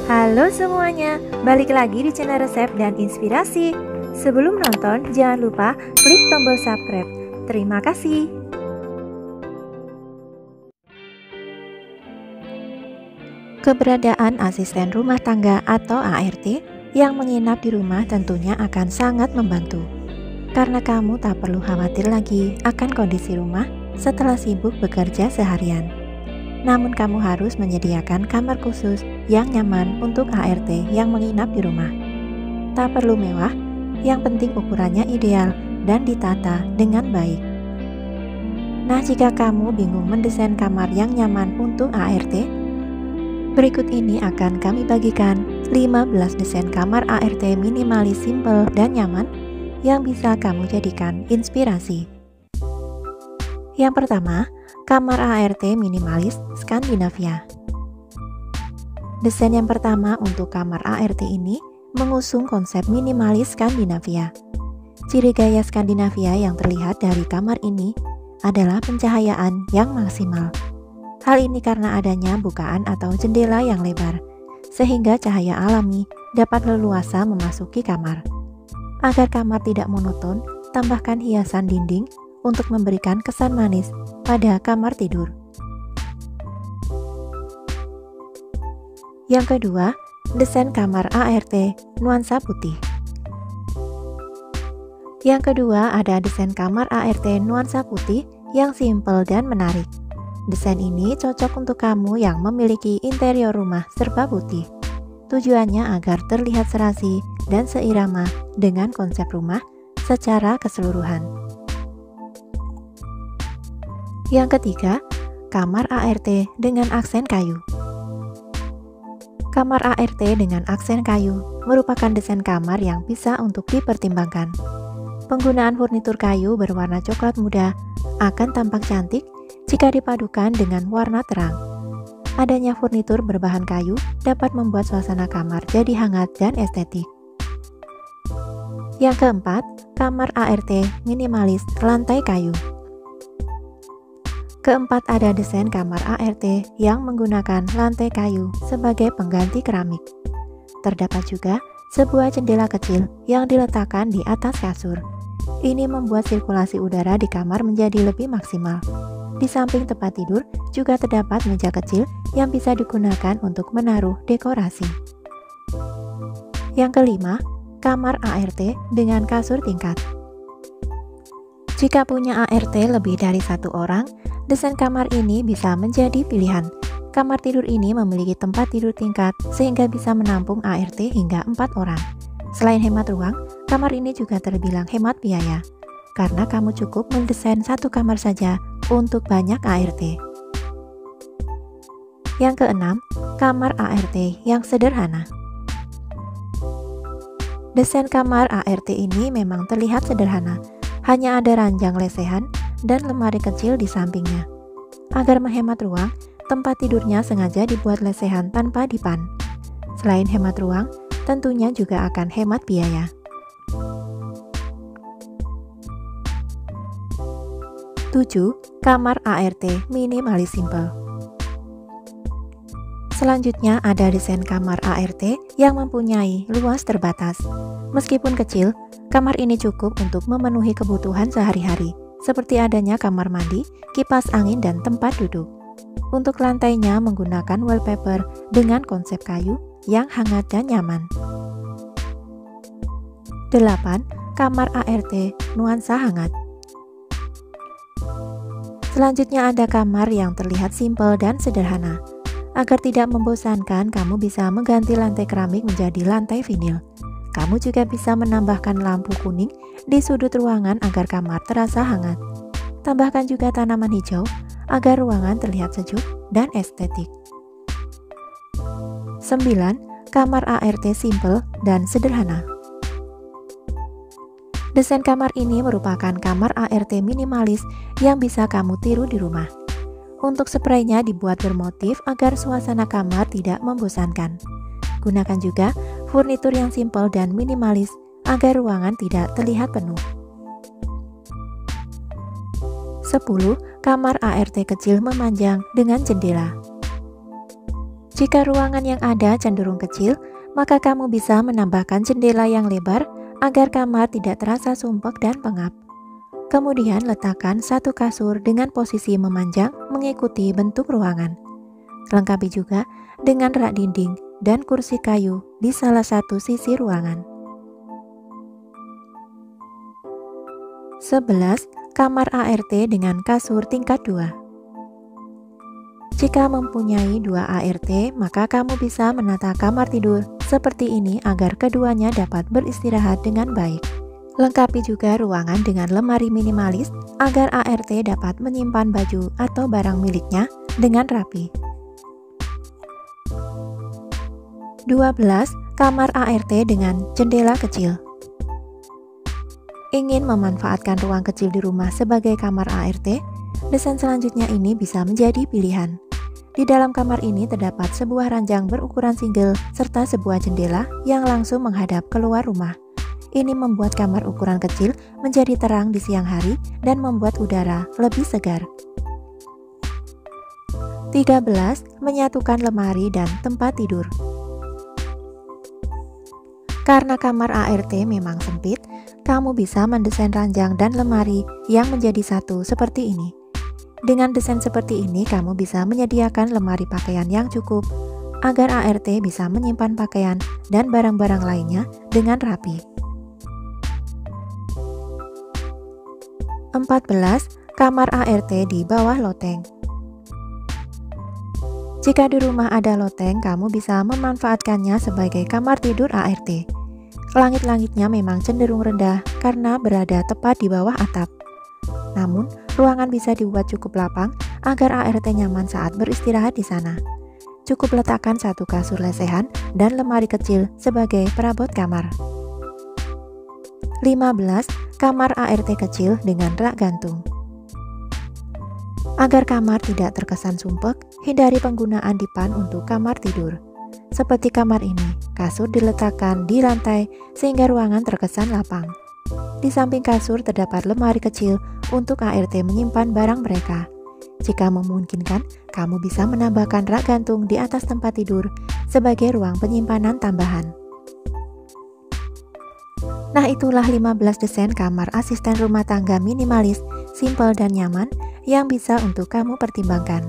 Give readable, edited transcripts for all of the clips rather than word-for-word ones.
Halo semuanya, balik lagi di channel resep dan inspirasi. Sebelum nonton, jangan lupa klik tombol subscribe. Terima kasih. Keberadaan asisten rumah tangga atau ART yang menginap di rumah tentunya akan sangat membantu. Karena kamu tak perlu khawatir lagi akan kondisi rumah setelah sibuk bekerja seharian. Namun kamu harus menyediakan kamar khusus yang nyaman untuk ART yang menginap di rumah. Tak perlu mewah, yang penting ukurannya ideal dan ditata dengan baik. Nah, jika kamu bingung mendesain kamar yang nyaman untuk ART, berikut ini akan kami bagikan 15 desain kamar ART minimalis, simple, dan nyaman yang bisa kamu jadikan inspirasi. Yang pertama, kamar ART minimalis Skandinavia. Desain yang pertama untuk kamar ART ini mengusung konsep minimalis Skandinavia. Ciri gaya Skandinavia yang terlihat dari kamar ini adalah pencahayaan yang maksimal. Hal ini karena adanya bukaan atau jendela yang lebar, sehingga cahaya alami dapat leluasa memasuki kamar. Agar kamar tidak monoton, tambahkan hiasan dinding untuk memberikan kesan manis pada kamar tidur. Yang kedua, desain kamar ART nuansa putih. Yang kedua ada desain kamar ART nuansa putih yang simpel dan menarik. Desain ini cocok untuk kamu yang memiliki interior rumah serba putih. Tujuannya agar terlihat serasi dan seirama dengan konsep rumah secara keseluruhan. Yang ketiga, kamar ART dengan aksen kayu. Kamar ART dengan aksen kayu merupakan desain kamar yang bisa untuk dipertimbangkan. Penggunaan furnitur kayu berwarna coklat muda akan tampak cantik jika dipadukan dengan warna terang. Adanya furnitur berbahan kayu dapat membuat suasana kamar jadi hangat dan estetik. Yang keempat, kamar ART minimalis lantai kayu. Keempat, ada desain kamar ART yang menggunakan lantai kayu sebagai pengganti keramik. Terdapat juga sebuah jendela kecil yang diletakkan di atas kasur. Ini membuat sirkulasi udara di kamar menjadi lebih maksimal. Di samping tempat tidur juga terdapat meja kecil yang bisa digunakan untuk menaruh dekorasi. Yang kelima, kamar ART dengan kasur tingkat. Jika punya ART lebih dari satu orang, desain kamar ini bisa menjadi pilihan. Kamar tidur ini memiliki tempat tidur tingkat sehingga bisa menampung ART hingga 4 orang. Selain hemat ruang, kamar ini juga terbilang hemat biaya, karena kamu cukup mendesain satu kamar saja untuk banyak ART. Yang keenam, kamar ART yang sederhana. Desain kamar ART ini memang terlihat sederhana, hanya ada ranjang lesehan dan lemari kecil di sampingnya. Agar menghemat ruang, tempat tidurnya sengaja dibuat lesehan tanpa dipan. Selain hemat ruang, tentunya juga akan hemat biaya. 7. Kamar ART minimalis simple. Selanjutnya ada desain kamar ART yang mempunyai luas terbatas. Meskipun kecil, kamar ini cukup untuk memenuhi kebutuhan sehari-hari, seperti adanya kamar mandi, kipas angin, dan tempat duduk. Untuk lantainya menggunakan wallpaper dengan konsep kayu yang hangat dan nyaman. 8. Kamar ART nuansa hangat. Selanjutnya ada kamar yang terlihat simpel dan sederhana. Agar tidak membosankan, kamu bisa mengganti lantai keramik menjadi lantai vinil. Kamu juga bisa menambahkan lampu kuning di sudut ruangan agar kamar terasa hangat. Tambahkan juga tanaman hijau agar ruangan terlihat sejuk dan estetik. 9. Kamar ART simple dan sederhana. Desain kamar ini merupakan kamar ART minimalis yang bisa kamu tiru di rumah. Untuk spraynya dibuat bermotif agar suasana kamar tidak membosankan. Gunakan juga furnitur yang simpel dan minimalis agar ruangan tidak terlihat penuh. 10. Kamar ART kecil memanjang dengan jendela. Jika ruangan yang ada cenderung kecil, maka kamu bisa menambahkan jendela yang lebar agar kamar tidak terasa sumpek dan pengap. Kemudian letakkan satu kasur dengan posisi memanjang mengikuti bentuk ruangan. Lengkapi juga dengan rak dinding dan kursi kayu di salah satu sisi ruangan. 11. Kamar ART dengan kasur tingkat 2. Jika mempunyai 2 ART, maka kamu bisa menata kamar tidur seperti ini agar keduanya dapat beristirahat dengan baik. Lengkapi juga ruangan dengan lemari minimalis agar ART dapat menyimpan baju atau barang miliknya dengan rapi. 12. Kamar ART dengan jendela kecil. Ingin memanfaatkan ruang kecil di rumah sebagai kamar ART? Desain selanjutnya ini bisa menjadi pilihan. Di dalam kamar ini terdapat sebuah ranjang berukuran single serta sebuah jendela yang langsung menghadap keluar rumah. Ini membuat kamar ukuran kecil menjadi terang di siang hari dan membuat udara lebih segar. 13. Menyatukan lemari dan tempat tidur. Karena kamar ART memang sempit, kamu bisa mendesain ranjang dan lemari yang menjadi satu seperti ini. Dengan desain seperti ini, kamu bisa menyediakan lemari pakaian yang cukup agar ART bisa menyimpan pakaian dan barang-barang lainnya dengan rapi. 14. Kamar ART di bawah loteng. Jika di rumah ada loteng, kamu bisa memanfaatkannya sebagai kamar tidur ART. Langit-langitnya memang cenderung rendah karena berada tepat di bawah atap. Namun, ruangan bisa dibuat cukup lapang agar ART nyaman saat beristirahat di sana. Cukup letakkan satu kasur lesehan dan lemari kecil sebagai perabot kamar. 15. Kamar ART kecil dengan rak gantung. Agar kamar tidak terkesan sumpek, hindari penggunaan dipan untuk kamar tidur. Seperti kamar ini, kasur diletakkan di lantai sehingga ruangan terkesan lapang. Di samping kasur terdapat lemari kecil untuk ART menyimpan barang mereka. Jika memungkinkan, kamu bisa menambahkan rak gantung di atas tempat tidur sebagai ruang penyimpanan tambahan. Nah, itulah 15 desain kamar asisten rumah tangga minimalis, simple dan nyaman yang bisa untuk kamu pertimbangkan.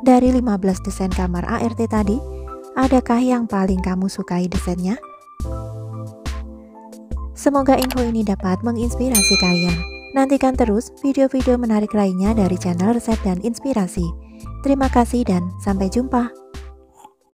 Dari 15 desain kamar ART tadi, adakah yang paling kamu sukai desainnya? Semoga info ini dapat menginspirasi kalian. Nantikan terus video-video menarik lainnya dari channel Resep dan Inspirasi. Terima kasih dan sampai jumpa.